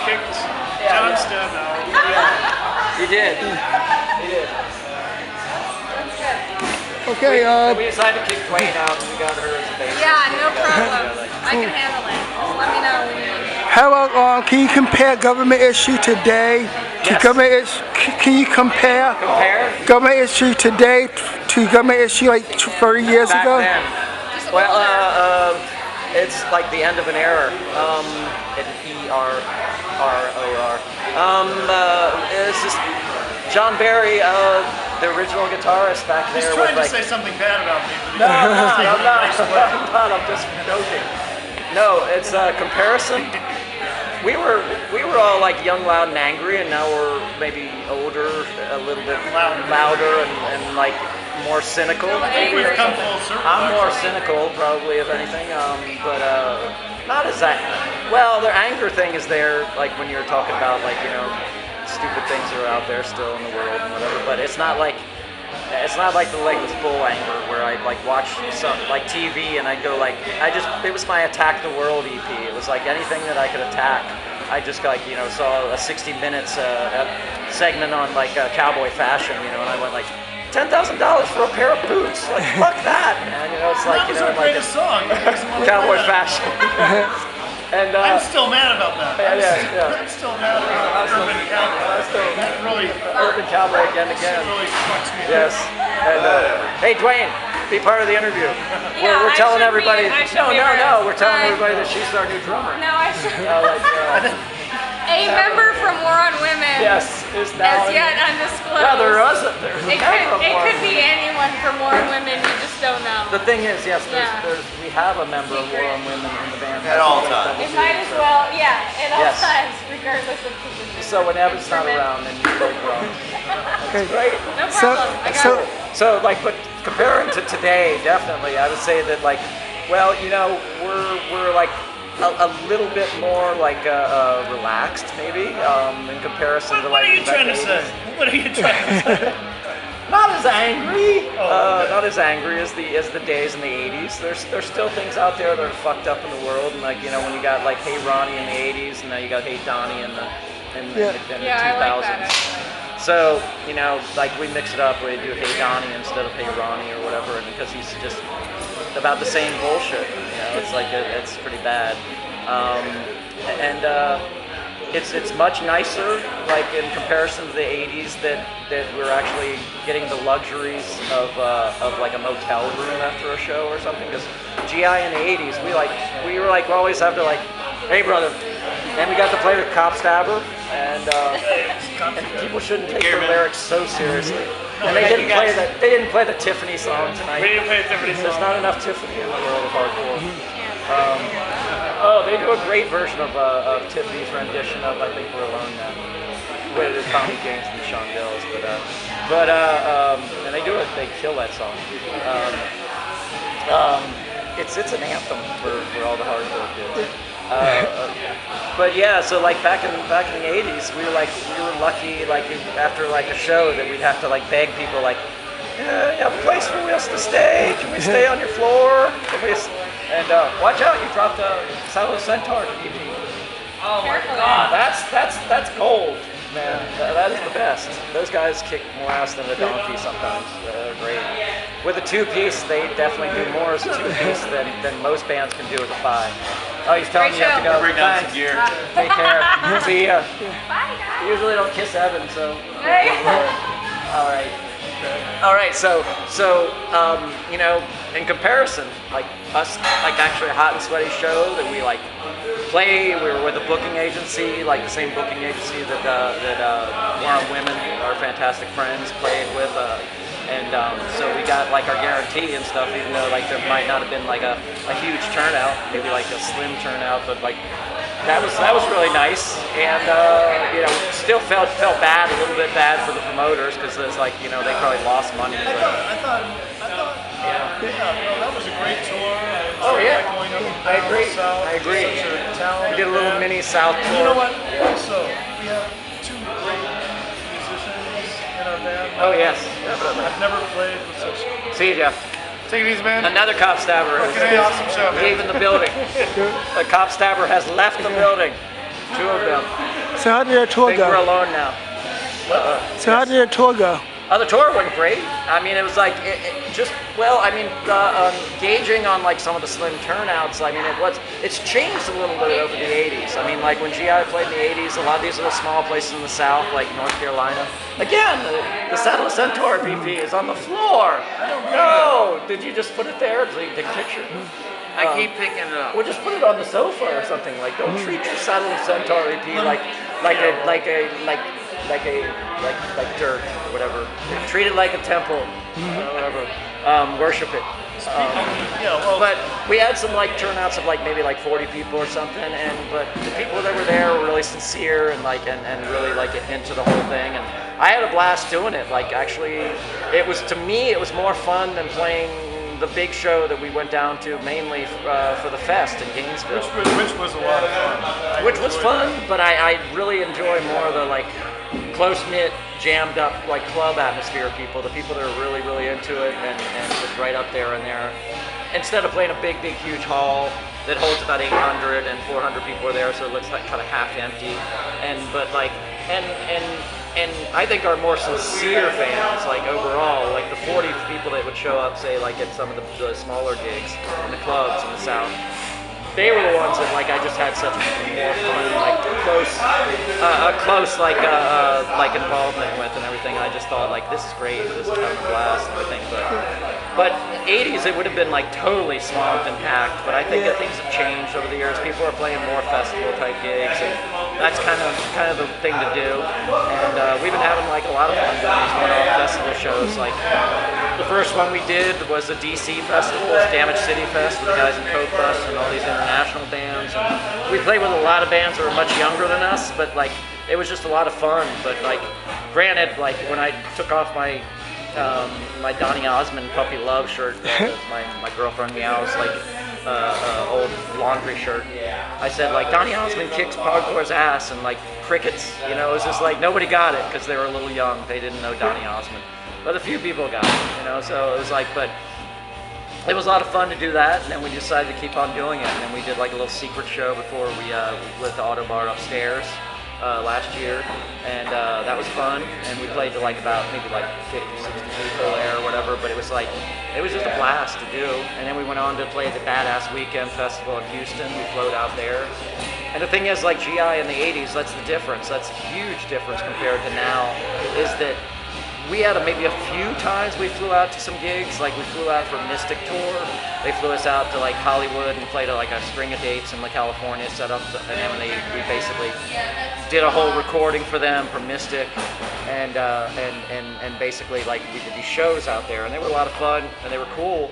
kicked John Stubb out. Yeah, he did. He did. Okay. We decided to kick Dwayne out and we got her as a baby. Yeah, no problem. I can handle it. Just let me know when you need me. How about can you compare government issue today to Yes. government issue? Can you compare government issue today to government issue like 30 years Back ago? then. Well, it's like the end of an era. An E-R-R-O-R. It's just John Barry, the original guitarist back there. He's trying with, to say something bad about me. No, I'm not. I'm just joking. No, it's a comparison. We were all like young, loud, and angry, and now we're maybe older, a little bit louder, and like more cynical. We've come full circle. I'm more cynical, probably, if anything, but not as that. Well, their anger thing is there, like when you're talking about like stupid things that are out there still in the world and whatever. But it's not like the Legless Bull anger where I like watch some like TV and I go like it was my Attack the World EP. It was like anything that I could attack. I just like saw a 60 minutes segment on like cowboy fashion, and I went like $10,000 for a pair of boots. Like fuck that, man. It's like that was our greatest song. cowboy fashion. And I'm still mad about that. Yeah. I'm still mad about Urban Cowboy. That really Urban Cowboy again. really fucks me. Yes. And hey, Dwayne, be part of the interview. Yeah, we're I telling should everybody. be- I should be No. We're telling Bye. everybody that she's our new drummer. No, I should. Like, A member from War on Women. yes, is now. As yet undisclosed. Yeah, there's a member of It War could on be anyone from War on Women. You just don't know. The thing is, yes, Yeah. we have a member of War on Women in the band. At all times. It might as well, yeah, at all Yes. times, regardless of position. So when Evan's not Instrument. around, then you play drums. That's great. No problem. I got it. So like, but comparing to today, definitely, I would say that like, well, we're like a little bit more like relaxed, maybe, in comparison to What like. are you trying to say? What are you trying to say? Not as angry. Not as angry as the days in the '80s. There's still things out there that are fucked up in the world, and like when you got like Hey Ronnie in the '80s, and now you got Hey Donnie in the 2000s. Yeah, I like that. Actually. So, like we mix it up, we do Hey Donnie instead of Hey Ronnie or whatever, and because he's just about the same bullshit, it's like, it's pretty bad. It's much nicer, like in comparison to the 80s, that we're actually getting the luxuries of like a motel room after a show or something, because GI in the 80s, we always have to like, hey brother, and we got to play with Cop Stabber, and people shouldn't take their lyrics so seriously. And they didn't play the Tiffany song tonight. We didn't play the Tiffany song. There's not enough Tiffany in the world of hardcore. They do a great version of Tiffany's rendition of I Think We're Alone Now, with Tommy James and Sean Dills, and they do it. They kill that song. It's an anthem for all the hardcore kids. But yeah, so like back in the 80s, we were lucky, like after like a show that we'd have to like beg people like, yeah, you have a place for us to stay. Can we stay on your floor? And watch out, you dropped a Silo Centaur TV. Oh my God. That's gold, man. That is the best. Those guys kick more ass than a donkey sometimes. They're great. With a two-piece, they definitely do more as a two-piece than most bands can do with a five. Oh, he's telling me you have to go. Bring down Thanks. some gear. Take care. See ya. Bye, guys. Usually don't kiss Evan, so. Hey. All right. So in comparison, like us, like actually a hot and sweaty show that we like play. We were with a booking agency, like the same booking agency that War on Women, our fantastic friends, played with. And so we got like our guarantee and stuff, even though like there might not have been like a huge turnout, maybe like a slim turnout, but like that was really nice. And still felt bad, a little bit bad for the promoters, because there's like they probably lost money. I thought, that was a great tour. Oh yeah, Going up and I down agree. South. I agree. Such a talented We did a little band. mini South And tour. you know what? Also, we have two great musicians in our band. Oh yes. I've never played with such. See you, Jeff. Take it easy, man. Another Cop Stabber is Okay, awesome show, man. leaving the building. The Cop Stabber has left the building. Two of them. So how did that tour think we're go? alone now. So how did that tour go? The tour went great. I mean, it was like gauging on like some of the slim turnouts. I mean, it's changed a little bit over the '80s. I mean, like when GI played in the '80s, a lot of these are the small places in the South, like North Carolina. Again, the Saddle Centaur PP is on the floor. No, did you just put it there so you can take a picture? I keep picking it up. Well, just put it on the sofa or something. Like, don't treat your Saddle Centaur EP like dirt or whatever. Treat it like a temple, whatever. Worship it. But we had some like turnouts of like maybe like 40 people or something, but the people that were there were really sincere and like and really like into the whole thing, and I had a blast doing it. Like actually, it was more fun than playing the big show that we went down to mainly for the fest in Gainesville. Which was a lot of fun. Which was fun, but I really enjoy more of the like close-knit, jammed up like club atmosphere people, the people that are really, really into it and just right up there and there. Instead of playing a big, huge hall that holds about 800 and 400 people are there, so it looks like kind of half empty. And I think our more sincere fans, like overall, like the 40 people that would show up, say like at some of the smaller gigs in the clubs in the South, they were the ones that like I just had such more fun, like close involvement with and everything. I just thought like this is great, this is kind of a blast and everything. But 80s it would have been like totally swamped and packed. But I think that things have changed over the years. People are playing more festival type gigs, and that's kind of the thing to do. And we've been having like a lot of fun doing these one-off festival shows. Like the first one we did was the DC festival, it was Damage City Fest with the guys in Coke Bus and all these international bands. And we played with a lot of bands that were much younger than us, but like it was just a lot of fun. But like, granted, like when I took off my my Donny Osmond Puppy Love shirt, my girlfriend Meow's like old laundry shirt, I said like Donny Osmond kicks Pogbore's ass and like crickets, you know, it was just like nobody got it because they were a little young, they didn't know Donny Osmond, but a few people got it, you know, so it was like, but it was a lot of fun to do that, and then we decided to keep on doing it, and then we did like a little secret show before we lit the auto bar upstairs last year, and that was fun, and we played to like about maybe like 50, 60 people there or whatever, but it was just a blast to do. And then we went on to play the Badass Weekend Festival in Houston. We float out there, and the thing is, like GI in the 80s, that's the difference, that's a huge difference compared to now, is that we had maybe a few times we flew out to some gigs, like we flew out for Mystic Tour. They flew us out to like Hollywood and played like a string of dates in California, set up, and then we basically did a whole recording for them for Mystic, and basically like we did these shows out there, and they were a lot of fun and they were cool.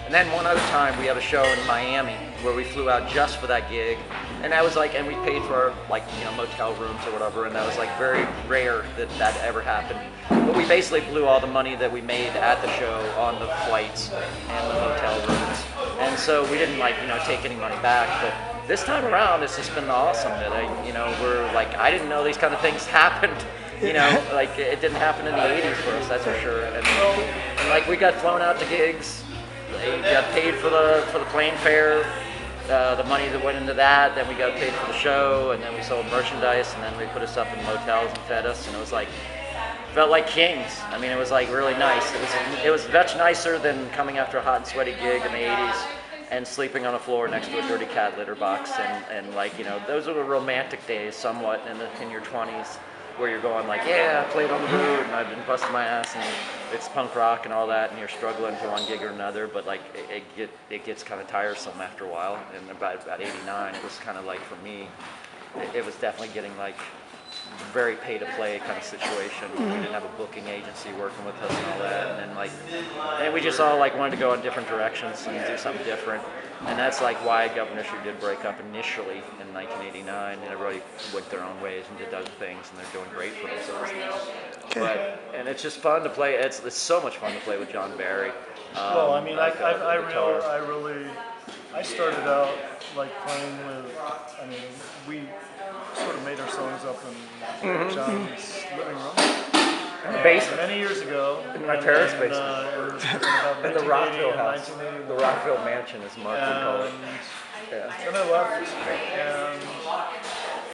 And then one other time we had a show in Miami where we flew out just for that gig, and that was like, and we paid for our like, you know, motel rooms or whatever, and that was like very rare that ever happened. But we basically blew all the money that we made at the show on the flights and the motel rooms, and so we didn't like, you know, take any money back. But this time around, it's just been awesome that we're like, I didn't know these kind of things happened. You know, like it didn't happen in the 80s for us, that's for sure. And like we got flown out to gigs. They got paid for the plane fare, the money that went into that. Then we got paid for the show, and then we sold merchandise, and then they put us up in motels and fed us, and it was like, felt like kings. I mean, it was like really nice. It was much nicer than coming after a hot and sweaty gig in the 80s and sleeping on the floor next to a dirty cat litter box, and like, you know, those are the romantic days somewhat in your 20s. Where you're going like, yeah, I played on the road and I've been busting my ass and it's punk rock and all that, and you're struggling for one gig or another, but like it gets kind of tiresome after a while. And about 89, it was kind of like, for me, it was definitely getting like very pay to play kind of situation. We didn't have a booking agency working with us and all that, and then like, and we just all like wanted to go in different directions and do something different. And that's like why Governor Issue did break up initially in 1989, and everybody went their own ways and did other things, and they're doing great for themselves now. Okay. And it's just fun to play. It's so much fun to play with John Barry. Well, I mean, I started out like playing with. I mean, we sort of made our songs up in John's living room. In the basement. Many years ago. In my parents' basement. It was about In the Rockville and house. 1981. The Rockville mansion, as Mark would call it. Yeah. And I left, and